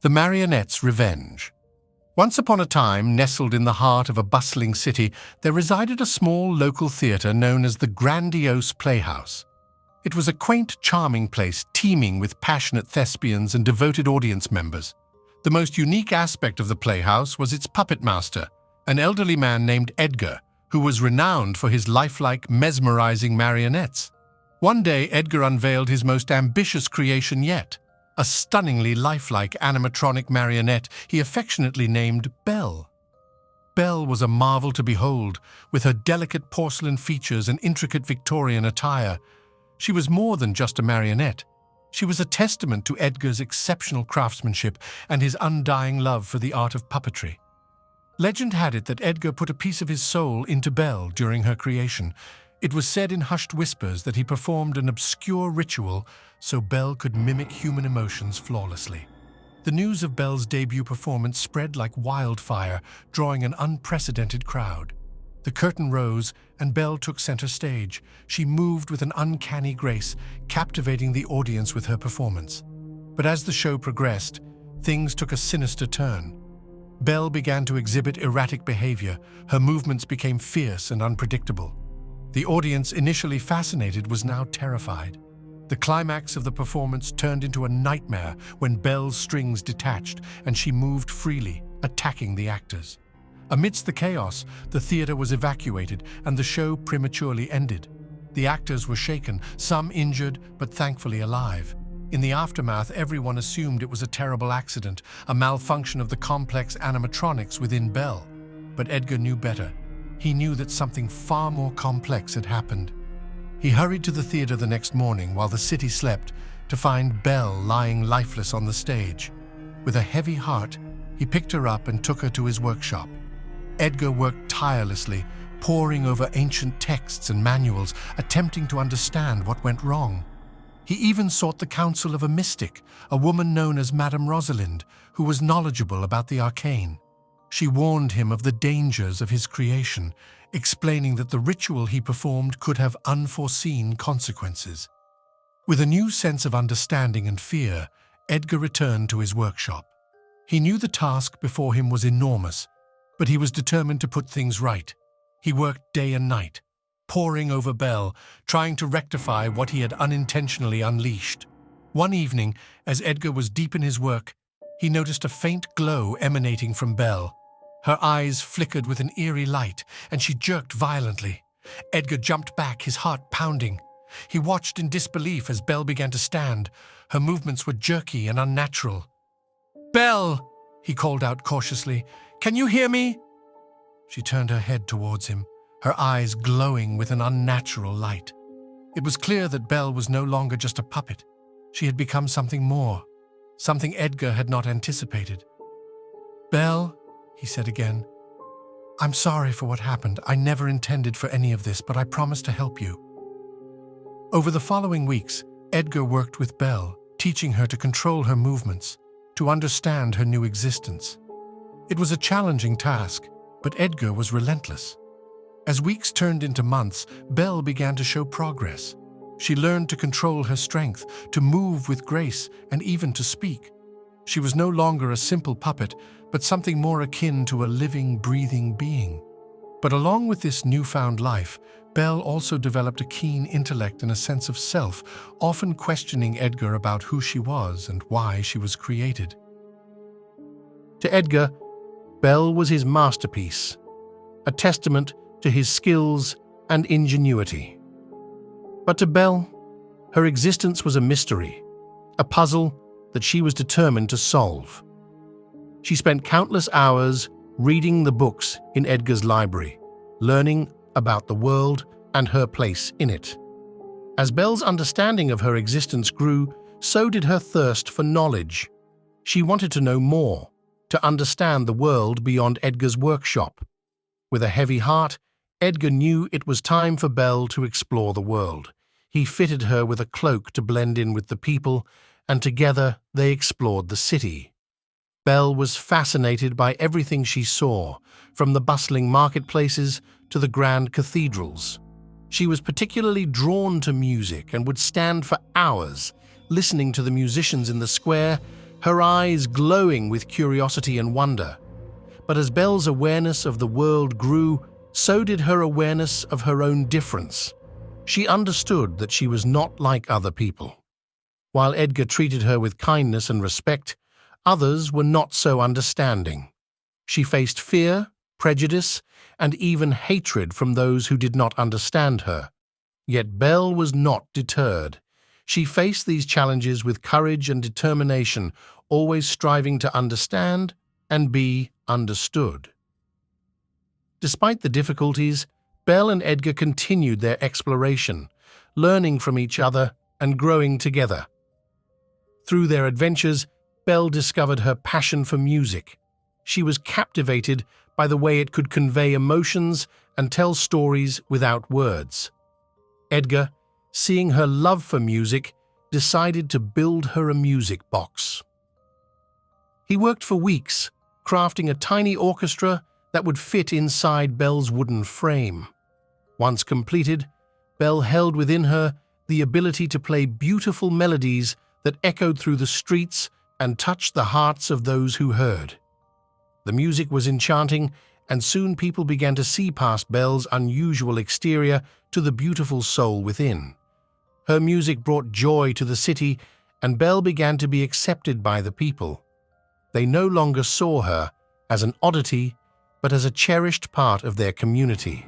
The Marionette's Revenge. Once upon a time, nestled in the heart of a bustling city, there resided a small local theatre known as the Grandiose Playhouse. It was a quaint, charming place teeming with passionate thespians and devoted audience members. The most unique aspect of the playhouse was its puppet master, an elderly man named Edgar, who was renowned for his lifelike, mesmerizing marionettes. One day, Edgar unveiled his most ambitious creation yet, a stunningly lifelike animatronic marionette he affectionately named Belle. Belle was a marvel to behold, with her delicate porcelain features and intricate Victorian attire. She was more than just a marionette. She was a testament to Edgar's exceptional craftsmanship and his undying love for the art of puppetry. Legend had it that Edgar put a piece of his soul into Belle during her creation. It was said in hushed whispers that he performed an obscure ritual so Belle could mimic human emotions flawlessly. The news of Belle's debut performance spread like wildfire, drawing an unprecedented crowd. The curtain rose, and Belle took center stage. She moved with an uncanny grace, captivating the audience with her performance. But as the show progressed, things took a sinister turn. Belle began to exhibit erratic behavior. Her movements became fierce and unpredictable. The audience, initially fascinated, was now terrified. The climax of the performance turned into a nightmare when Belle's strings detached and she moved freely, attacking the actors. Amidst the chaos, the theater was evacuated and the show prematurely ended. The actors were shaken, some injured but thankfully alive. In the aftermath, everyone assumed it was a terrible accident, a malfunction of the complex animatronics within Belle. But Edgar knew better. He knew that something far more complex had happened. He hurried to the theater the next morning while the city slept to find Belle lying lifeless on the stage. With a heavy heart, he picked her up and took her to his workshop. Edgar worked tirelessly, poring over ancient texts and manuals, attempting to understand what went wrong. He even sought the counsel of a mystic, a woman known as Madame Rosalind, who was knowledgeable about the arcane. She warned him of the dangers of his creation, explaining that the ritual he performed could have unforeseen consequences. With a new sense of understanding and fear, Edgar returned to his workshop. He knew the task before him was enormous, but he was determined to put things right. He worked day and night, poring over Belle, trying to rectify what he had unintentionally unleashed. One evening, as Edgar was deep in his work, he noticed a faint glow emanating from Belle. Her eyes flickered with an eerie light, and she jerked violently. Edgar jumped back, his heart pounding. He watched in disbelief as Belle began to stand. Her movements were jerky and unnatural. "Belle!" he called out cautiously. "Can you hear me?" She turned her head towards him, her eyes glowing with an unnatural light. It was clear that Belle was no longer just a puppet. She had become something more, something Edgar had not anticipated. "Belle," he said again, "I'm sorry for what happened. I never intended for any of this, but I promise to help you." Over the following weeks, Edgar worked with Belle, teaching her to control her movements, to understand her new existence. It was a challenging task, but Edgar was relentless. As weeks turned into months, Belle began to show progress. She learned to control her strength, to move with grace, and even to speak. She was no longer a simple puppet, but something more akin to a living, breathing being. But along with this newfound life, Belle also developed a keen intellect and a sense of self, often questioning Edgar about who she was and why she was created. To Edgar, Belle was his masterpiece, a testament to his skills and ingenuity. But to Belle, her existence was a mystery, a puzzle that she was determined to solve. She spent countless hours reading the books in Edgar's library, learning about the world and her place in it. As Belle's understanding of her existence grew, so did her thirst for knowledge. She wanted to know more, to understand the world beyond Edgar's workshop. With a heavy heart, Edgar knew it was time for Belle to explore the world. He fitted her with a cloak to blend in with the people, and together they explored the city. Belle was fascinated by everything she saw, from the bustling marketplaces to the grand cathedrals. She was particularly drawn to music and would stand for hours, listening to the musicians in the square, her eyes glowing with curiosity and wonder. But as Belle's awareness of the world grew, so did her awareness of her own difference. She understood that she was not like other people. While Edgar treated her with kindness and respect, others were not so understanding. She faced fear, prejudice, and even hatred from those who did not understand her. Yet Belle was not deterred. She faced these challenges with courage and determination, always striving to understand and be understood. Despite the difficulties, Belle and Edgar continued their exploration, learning from each other and growing together. Through their adventures, Belle discovered her passion for music. She was captivated by the way it could convey emotions and tell stories without words. Edgar, seeing her love for music, decided to build her a music box. He worked for weeks, crafting a tiny orchestra that would fit inside Belle's wooden frame. Once completed, Belle held within her the ability to play beautiful melodies that echoed through the streets and touched the hearts of those who heard. The music was enchanting, and soon people began to see past Belle's unusual exterior to the beautiful soul within. Her music brought joy to the city, and Belle began to be accepted by the people. They no longer saw her as an oddity, but as a cherished part of their community.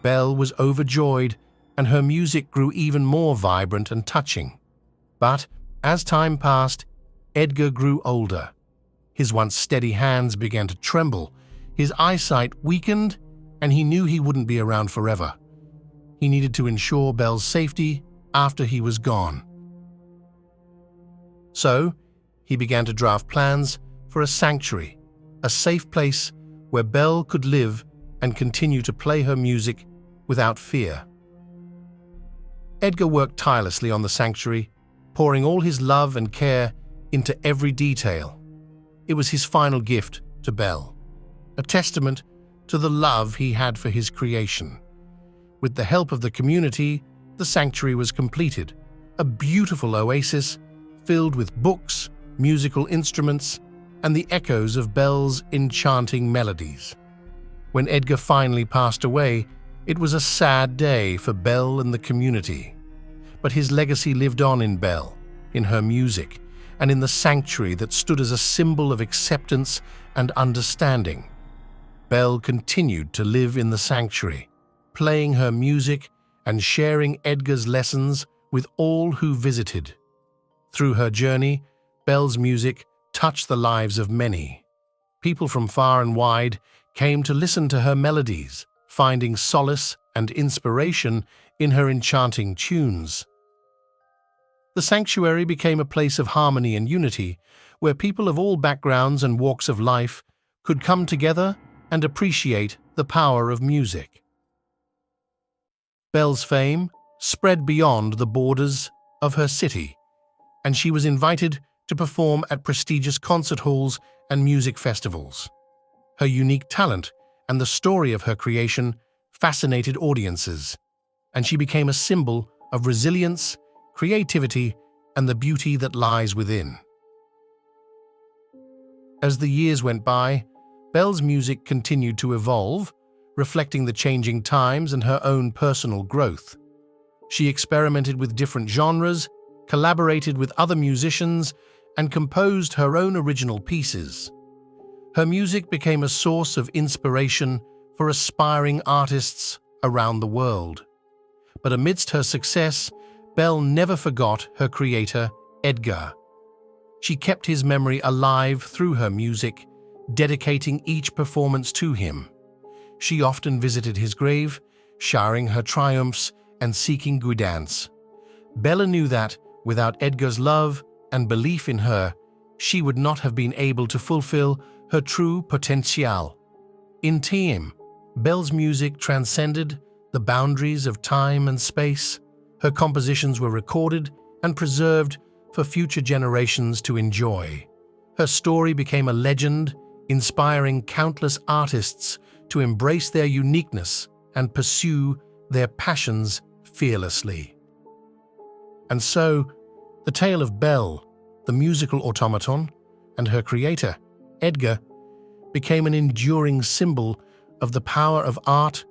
Belle was overjoyed, and her music grew even more vibrant and touching. But as time passed, Edgar grew older. His once steady hands began to tremble, his eyesight weakened, and he knew he wouldn't be around forever. He needed to ensure Belle's safety after he was gone. So, he began to draft plans for a sanctuary, a safe place where Belle could live and continue to play her music without fear. Edgar worked tirelessly on the sanctuary, pouring all his love and care into every detail. It was his final gift to Belle, a testament to the love he had for his creation. With the help of the community, the sanctuary was completed, a beautiful oasis filled with books, musical instruments, and the echoes of Belle's enchanting melodies. When Edgar finally passed away, it was a sad day for Belle and the community. But his legacy lived on in Belle, in her music, and in the sanctuary that stood as a symbol of acceptance and understanding. Belle continued to live in the sanctuary, playing her music and sharing Edgar's lessons with all who visited. Through her journey, Belle's music touched the lives of many. People from far and wide came to listen to her melodies, finding solace and inspiration in her enchanting tunes. The sanctuary became a place of harmony and unity, where people of all backgrounds and walks of life could come together and appreciate the power of music. Belle's fame spread beyond the borders of her city, and she was invited to perform at prestigious concert halls and music festivals. Her unique talent and the story of her creation fascinated audiences, and she became a symbol of resilience, creativity, and the beauty that lies within. As the years went by, Belle's music continued to evolve, reflecting the changing times and her own personal growth. She experimented with different genres, collaborated with other musicians, and composed her own original pieces. Her music became a source of inspiration for aspiring artists around the world. But amidst her success, Belle never forgot her creator, Edgar. She kept his memory alive through her music, dedicating each performance to him. She often visited his grave, sharing her triumphs and seeking guidance. Belle knew that, without Edgar's love and belief in her, she would not have been able to fulfill her true potential. In time, Belle's music transcended the boundaries of time and space. Her compositions were recorded and preserved for future generations to enjoy. Her story became a legend, inspiring countless artists to embrace their uniqueness and pursue their passions fearlessly. And so, the tale of Belle, the musical automaton, and her creator, Edgar, became an enduring symbol of the power of art,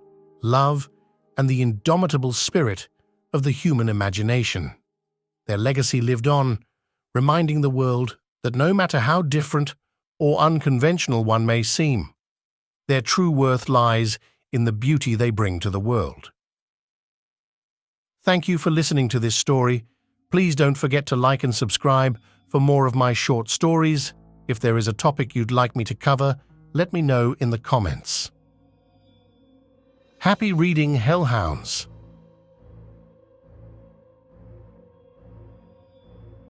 love, and the indomitable spirit of the human imagination. Their legacy lived on, reminding the world that no matter how different or unconventional one may seem, their true worth lies in the beauty they bring to the world. Thank you for listening to this story. Please don't forget to like and subscribe for more of my short stories. If there is a topic you'd like me to cover, let me know in the comments. Happy reading, Hellhounds!